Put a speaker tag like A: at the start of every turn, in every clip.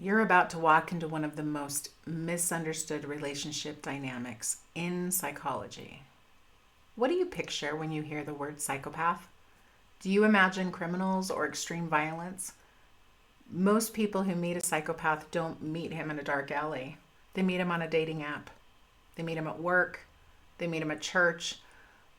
A: You're about to walk into one of the most misunderstood relationship dynamics in psychology. What do you picture when you hear the word psychopath? Do you imagine criminals or extreme violence? Most people who meet a psychopath don't meet him in a dark alley. They meet him on a dating app. They meet him at work. They meet him at church.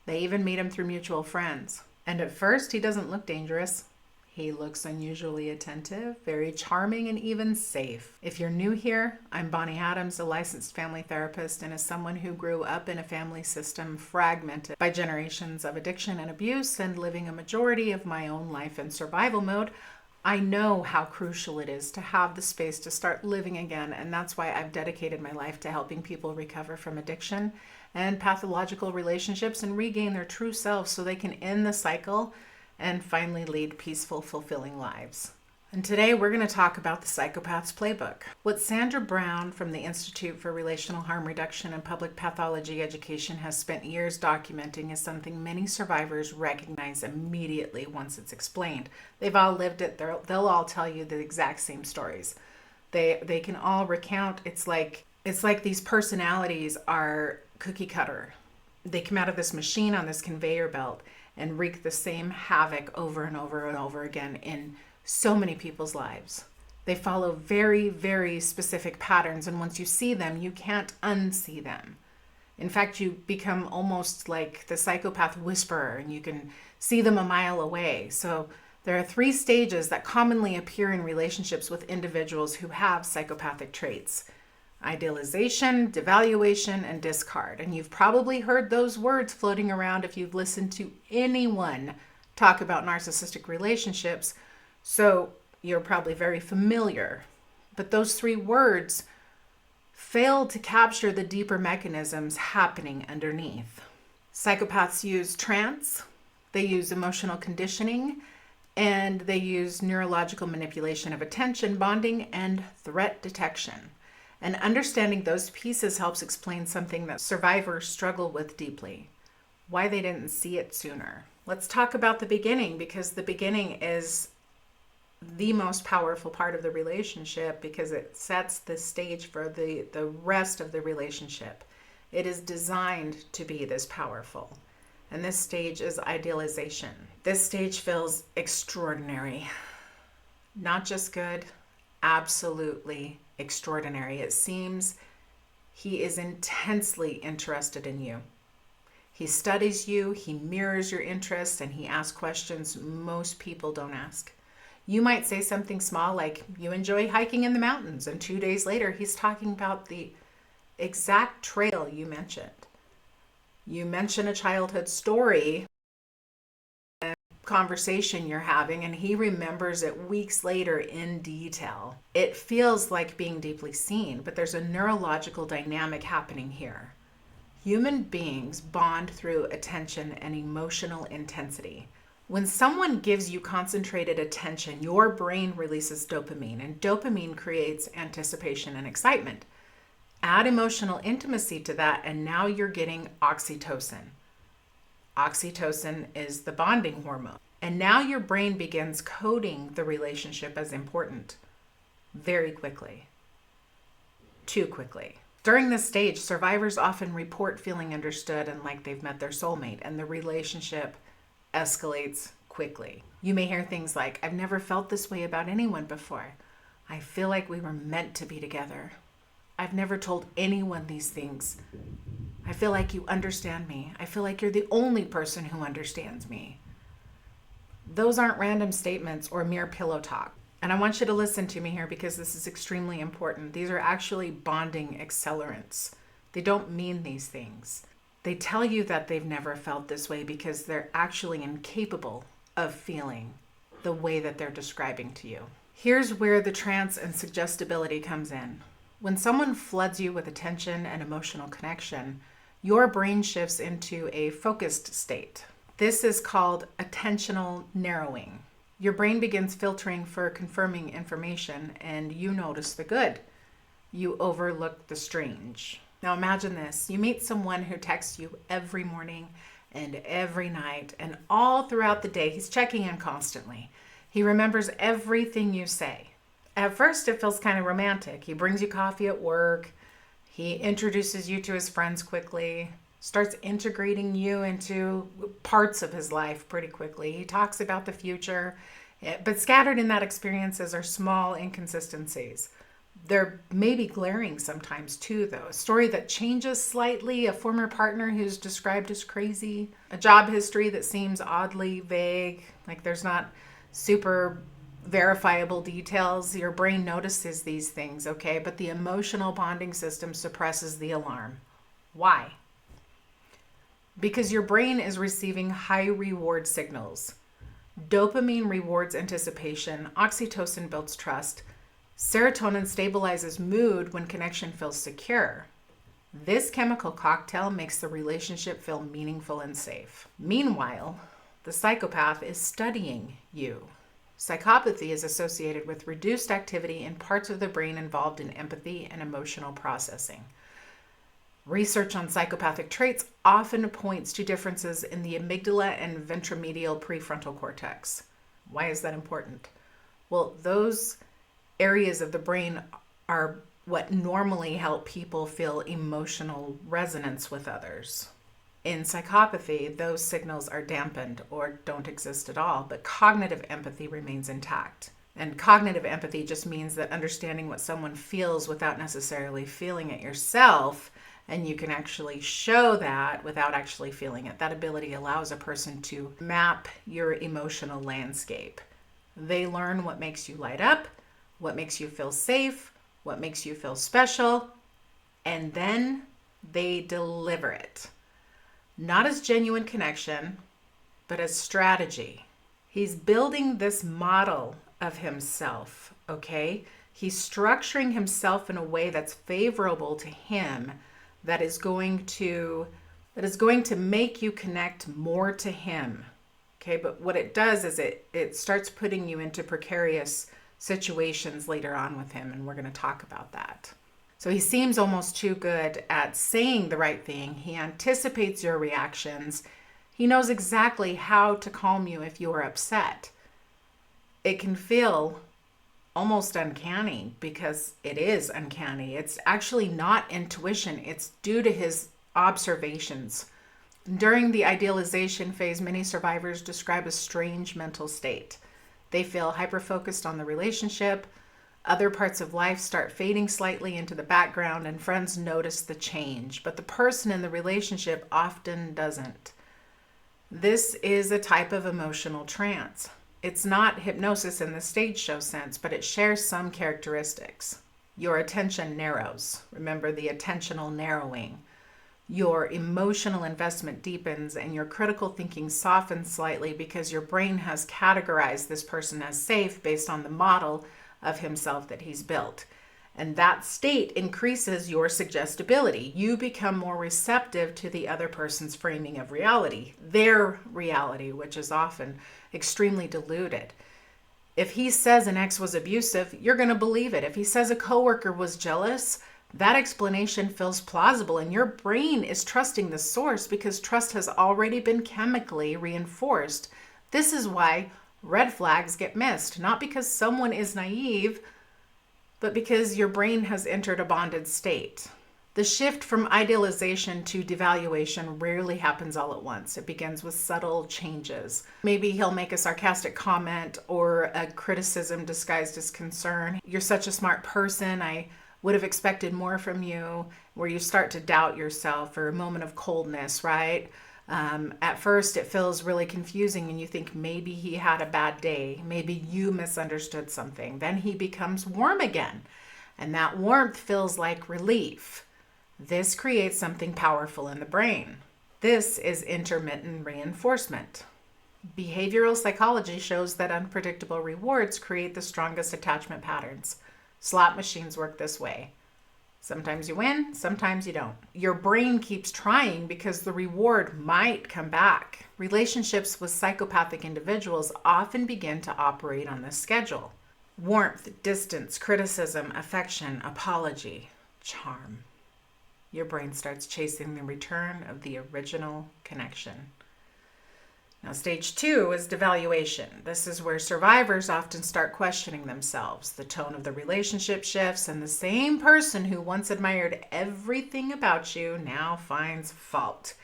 A: They even meet him through mutual friends. And at first, he doesn't look dangerous. He looks unusually attentive, very charming, and even safe. If you're new here, I'm Bonnie Adams, a licensed family therapist, and as someone who grew up in a family system fragmented by generations of addiction and abuse and living a majority of my own life in survival mode, I know how crucial it is to have the space to start living again, and that's why I've dedicated my life to helping people recover from addiction and pathological relationships and regain their true selves so they can end the cycle and finally lead peaceful, fulfilling lives. And today we're going to talk about the Psychopath's Playbook. What Sandra Brown from the Institute for Relational Harm Reduction and Public Pathology Education has spent years documenting is something many survivors recognize immediately once it's explained. They've all lived it. They'll all tell you the exact same stories. They can all recount. It's like these personalities are cookie cutter. They come out of this machine on this conveyor belt and wreak the same havoc over and over and over again in so many people's lives. They follow very, very specific patterns, and once you see them, you can't unsee them. In fact, you become almost like the psychopath whisperer, and you can see them a mile away. So there are 3 stages that commonly appear in relationships with individuals who have psychopathic traits: idealization, devaluation, and discard. And you've probably heard those words floating around if you've listened to anyone talk about narcissistic relationships. So you're probably very familiar. But those 3 words fail to capture the deeper mechanisms happening underneath. Psychopaths use trance, they use emotional conditioning, and they use neurological manipulation of attention, bonding, and threat detection. And understanding those pieces helps explain something that survivors struggle with deeply: why they didn't see it sooner. Let's talk about the beginning, because the beginning is the most powerful part of the relationship, because it sets the stage for the rest of the relationship. It is designed to be this powerful. And this stage is idealization. This stage feels extraordinary. Not just good, absolutely extraordinary. It seems he is intensely interested in you. He studies you, he mirrors your interests, and he asks questions most people don't ask. You might say something small like, you enjoy hiking in the mountains, and 2 days later he's talking about the exact trail you mentioned. You mention a childhood story, conversation you're having, and he remembers it weeks later in detail. It feels like being deeply seen, but there's a neurological dynamic happening here. Human beings bond through attention and emotional intensity. When someone gives you concentrated attention, your brain releases dopamine, and dopamine creates anticipation and excitement. Add emotional intimacy to that, and now you're getting oxytocin. Oxytocin is the bonding hormone. And now your brain begins coding the relationship as important very quickly. Too quickly. During this stage, survivors often report feeling understood and like they've met their soulmate, and the relationship escalates quickly. You may hear things like, "I've never felt this way about anyone before. I feel like we were meant to be together. I've never told anyone these things. I feel like you understand me. I feel like you're the only person who understands me." Those aren't random statements or mere pillow talk. And I want you to listen to me here, because this is extremely important. These are actually bonding accelerants. They don't mean these things. They tell you that they've never felt this way because they're actually incapable of feeling the way that they're describing to you. Here's where the trance and suggestibility comes in. When someone floods you with attention and emotional connection, your brain shifts into a focused state. This is called attentional narrowing. Your brain begins filtering for confirming information, and you notice the good. You overlook the strange. Now imagine this. You meet someone who texts you every morning and every night, and all throughout the day he's checking in constantly. He remembers everything you say. At first, it feels kind of romantic. He brings you coffee at work. He introduces you to his friends quickly, starts integrating you into parts of his life pretty quickly. He talks about the future, but scattered in that experiences are small inconsistencies. They're maybe glaring sometimes too, though. A story that changes slightly, a former partner who's described as crazy, a job history that seems oddly vague, like there's not super verifiable details. Your brain notices these things, okay? But the emotional bonding system suppresses the alarm. Why? Because your brain is receiving high reward signals. Dopamine rewards anticipation, oxytocin builds trust, serotonin stabilizes mood when connection feels secure. This chemical cocktail makes the relationship feel meaningful and safe. Meanwhile, the psychopath is studying you. Psychopathy is associated with reduced activity in parts of the brain involved in empathy and emotional processing. Research on psychopathic traits often points to differences in the amygdala and ventromedial prefrontal cortex. Why is that important? Well, those areas of the brain are what normally help people feel emotional resonance with others. In psychopathy, those signals are dampened or don't exist at all, but cognitive empathy remains intact. And cognitive empathy just means that understanding what someone feels without necessarily feeling it yourself, and you can actually show that without actually feeling it. That ability allows a person to map your emotional landscape. They learn what makes you light up, what makes you feel safe, what makes you feel special, and then they deliver it. Not as genuine connection, but as strategy. He's building this model of himself, okay? He's structuring himself in a way that's favorable to him, that is going to make you connect more to him. Okay, but what it does is it starts putting you into precarious situations later on with him, and we're going to talk about that. So he seems almost too good at saying the right thing. He anticipates your reactions. He knows exactly how to calm you if you are upset. It can feel almost uncanny because it is uncanny. It's actually not intuition. It's due to his observations. During the idealization phase, many survivors describe a strange mental state. They feel hyper-focused on the relationship. Other parts of life start fading slightly into the background, and friends notice the change, but the person in the relationship often doesn't. This is a type of emotional trance. It's not hypnosis in the stage show sense, but it shares some characteristics. Your attention narrows. Remember the attentional narrowing. Your emotional investment deepens and your critical thinking softens slightly because your brain has categorized this person as safe based on the model of himself that he's built. And that state increases your suggestibility. You become more receptive to the other person's framing of reality, their reality, which is often extremely diluted. If he says an ex was abusive, you're going to believe it. If he says a coworker was jealous, that explanation feels plausible, and your brain is trusting the source because trust has already been chemically reinforced. This is why red flags get missed, not because someone is naive, but because your brain has entered a bonded state. The shift from idealization to devaluation rarely happens all at once. It begins with subtle changes. Maybe he'll make a sarcastic comment or a criticism disguised as concern. You're such a smart person. I would have expected more from you, where you start to doubt yourself, or a moment of coldness, right? At first, it feels really confusing and you think maybe he had a bad day. Maybe you misunderstood something. Then he becomes warm again, and that warmth feels like relief. This creates something powerful in the brain. This is intermittent reinforcement. Behavioral psychology shows that unpredictable rewards create the strongest attachment patterns. Slot machines work this way. Sometimes you win, sometimes you don't. Your brain keeps trying because the reward might come back. Relationships with psychopathic individuals often begin to operate on this schedule. Warmth, distance, criticism, affection, apology, charm. Your brain starts chasing the return of the original connection. Now, stage 2 is devaluation. This is where survivors often start questioning themselves. The tone of the relationship shifts, and the same person who once admired everything about you now finds fault.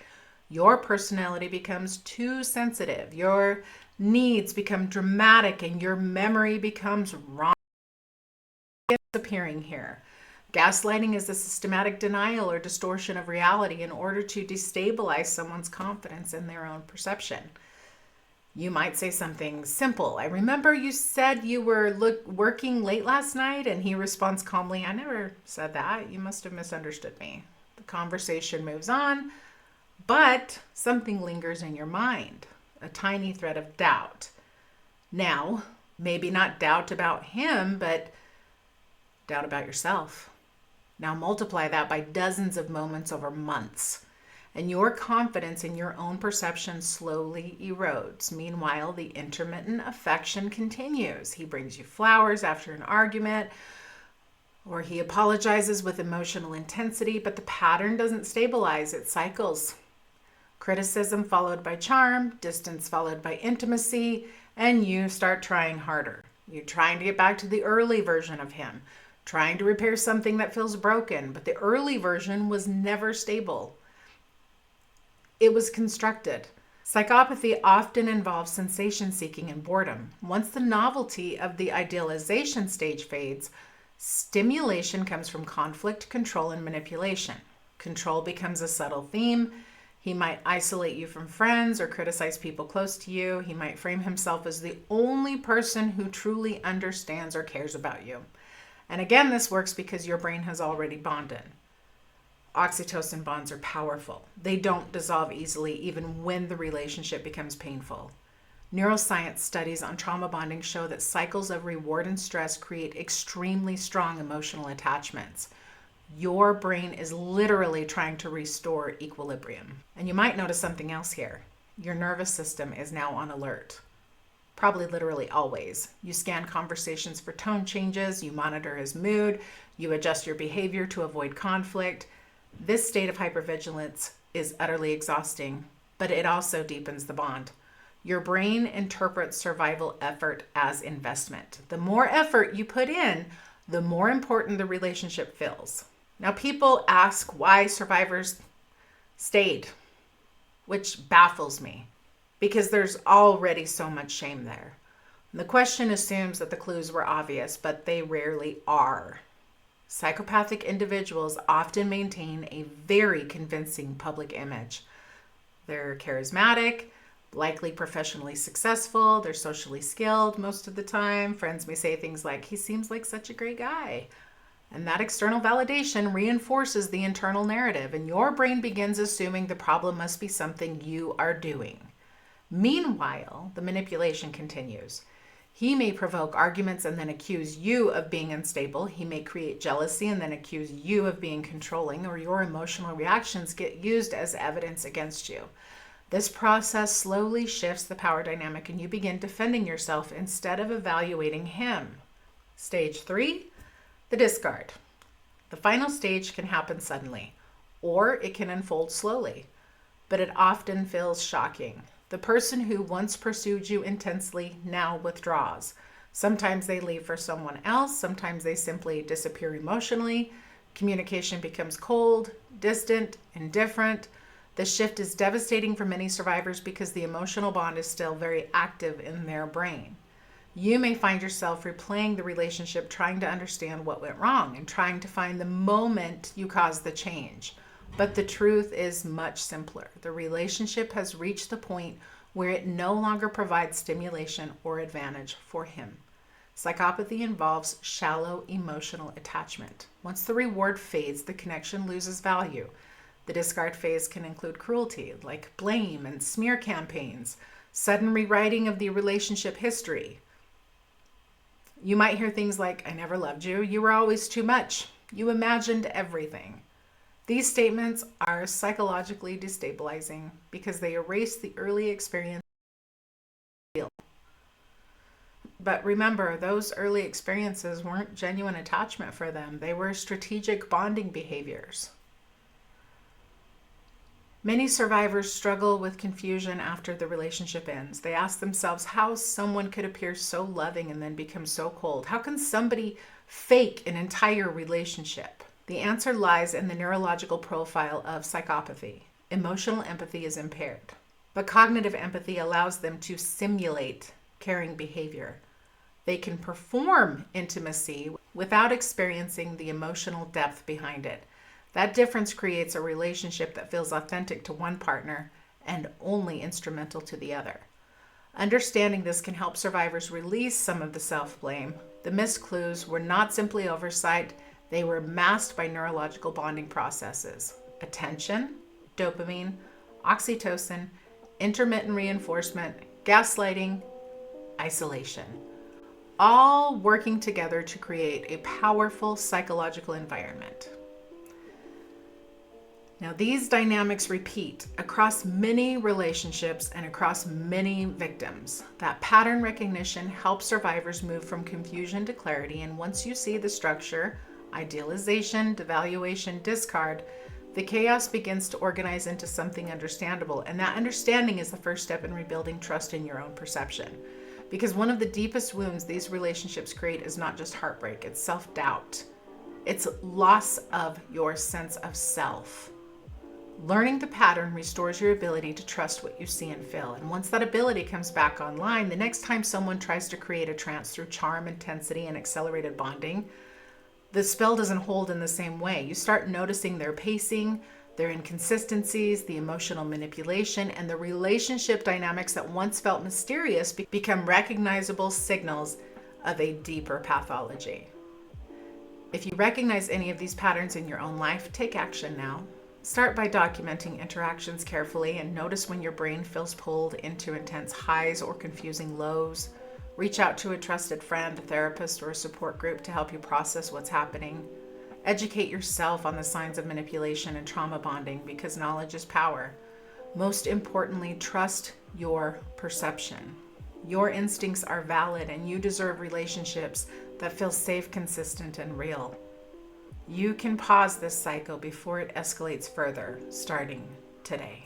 A: Your personality becomes too sensitive. Your needs become dramatic, and your memory becomes wrong. It's appearing here. Gaslighting is a systematic denial or distortion of reality in order to destabilize someone's confidence in their own perception. You might say something simple. I remember you said you were working late last night, and he responds calmly, I never said that. You must have misunderstood me. The conversation moves on, but something lingers in your mind, a tiny thread of doubt. Now, maybe not doubt about him, but doubt about yourself. Now multiply that by dozens of moments over months, and your confidence in your own perception slowly erodes. Meanwhile, the intermittent affection continues. He brings you flowers after an argument, or he apologizes with emotional intensity, but the pattern doesn't stabilize, it cycles. Criticism followed by charm, distance followed by intimacy, and you start trying harder. You're trying to get back to the early version of him, trying to repair something that feels broken, but the early version was never stable. It was constructed. Psychopathy often involves sensation seeking and boredom. Once the novelty of the idealization stage fades, stimulation comes from conflict, control, and manipulation. Control becomes a subtle theme. He might isolate you from friends or criticize people close to you. He might frame himself as the only person who truly understands or cares about you. And again, this works because your brain has already bonded. Oxytocin bonds are powerful. They don't dissolve easily, even when the relationship becomes painful. Neuroscience studies on trauma bonding show that cycles of reward and stress create extremely strong emotional attachments. Your brain is literally trying to restore equilibrium. And you might notice something else here. Your nervous system is now on alert. Probably literally always. You scan conversations for tone changes, you monitor his mood, you adjust your behavior to avoid conflict. This state of hypervigilance is utterly exhausting, but it also deepens the bond. Your brain interprets survival effort as investment. The more effort you put in, the more important the relationship feels. Now, people ask why survivors stayed, which baffles me because there's already so much shame there. The question assumes that the clues were obvious, but they rarely are. Psychopathic individuals often maintain a very convincing public image. They're charismatic, likely professionally successful, they're socially skilled most of the time. Friends may say things like, he seems like such a great guy. And that external validation reinforces the internal narrative, and your brain begins assuming the problem must be something you are doing. Meanwhile, the manipulation continues. He may provoke arguments and then accuse you of being unstable. He may create jealousy and then accuse you of being controlling, or your emotional reactions get used as evidence against you. This process slowly shifts the power dynamic, and you begin defending yourself instead of evaluating him. Stage 3, the discard. The final stage can happen suddenly, or it can unfold slowly, but it often feels shocking. The person who once pursued you intensely now withdraws. Sometimes they leave for someone else. Sometimes they simply disappear emotionally. Communication becomes cold, distant, indifferent. The shift is devastating for many survivors because the emotional bond is still very active in their brain. You may find yourself replaying the relationship, trying to understand what went wrong and trying to find the moment you caused the change. But the truth is much simpler. The relationship has reached the point where it no longer provides stimulation or advantage for him. Psychopathy involves shallow emotional attachment. Once the reward fades, the connection loses value. The discard phase can include cruelty, like blame and smear campaigns, sudden rewriting of the relationship history. You might hear things like, I never loved you, you were always too much, you imagined everything. These statements are psychologically destabilizing because they erase the early experience. But remember, those early experiences weren't genuine attachment for them. They were strategic bonding behaviors. Many survivors struggle with confusion after the relationship ends. They ask themselves how someone could appear so loving and then become so cold. How can somebody fake an entire relationship? The answer lies in the neurological profile of psychopathy. Emotional empathy is impaired, but cognitive empathy allows them to simulate caring behavior. They can perform intimacy without experiencing the emotional depth behind it. That difference creates a relationship that feels authentic to one partner and only instrumental to the other. Understanding this can help survivors release some of the self-blame. The missed clues were not simply oversight, they were masked by neurological bonding processes. Attention, dopamine, oxytocin, intermittent reinforcement, gaslighting, isolation. All working together to create a powerful psychological environment. Now, these dynamics repeat across many relationships and across many victims. That pattern recognition helps survivors move from confusion to clarity, and once you see the structure, idealization, devaluation, discard, the chaos begins to organize into something understandable, and that understanding is the first step in rebuilding trust in your own perception. Because one of the deepest wounds these relationships create is not just heartbreak, it's self-doubt. It's loss of your sense of self. Learning the pattern restores your ability to trust what you see and feel. And once that ability comes back online, the next time someone tries to create a trance through charm, intensity, and accelerated bonding, the spell doesn't hold in the same way. You start noticing their pacing, their inconsistencies, the emotional manipulation, and the relationship dynamics that once felt mysterious become recognizable signals of a deeper pathology. If you recognize any of these patterns in your own life, take action now. Start by documenting interactions carefully and notice when your brain feels pulled into intense highs or confusing lows. Reach out to a trusted friend, a therapist, or a support group to help you process what's happening. Educate yourself on the signs of manipulation and trauma bonding because knowledge is power. Most importantly, trust your perception. Your instincts are valid and you deserve relationships that feel safe, consistent, and real. You can pause this cycle before it escalates further, starting today.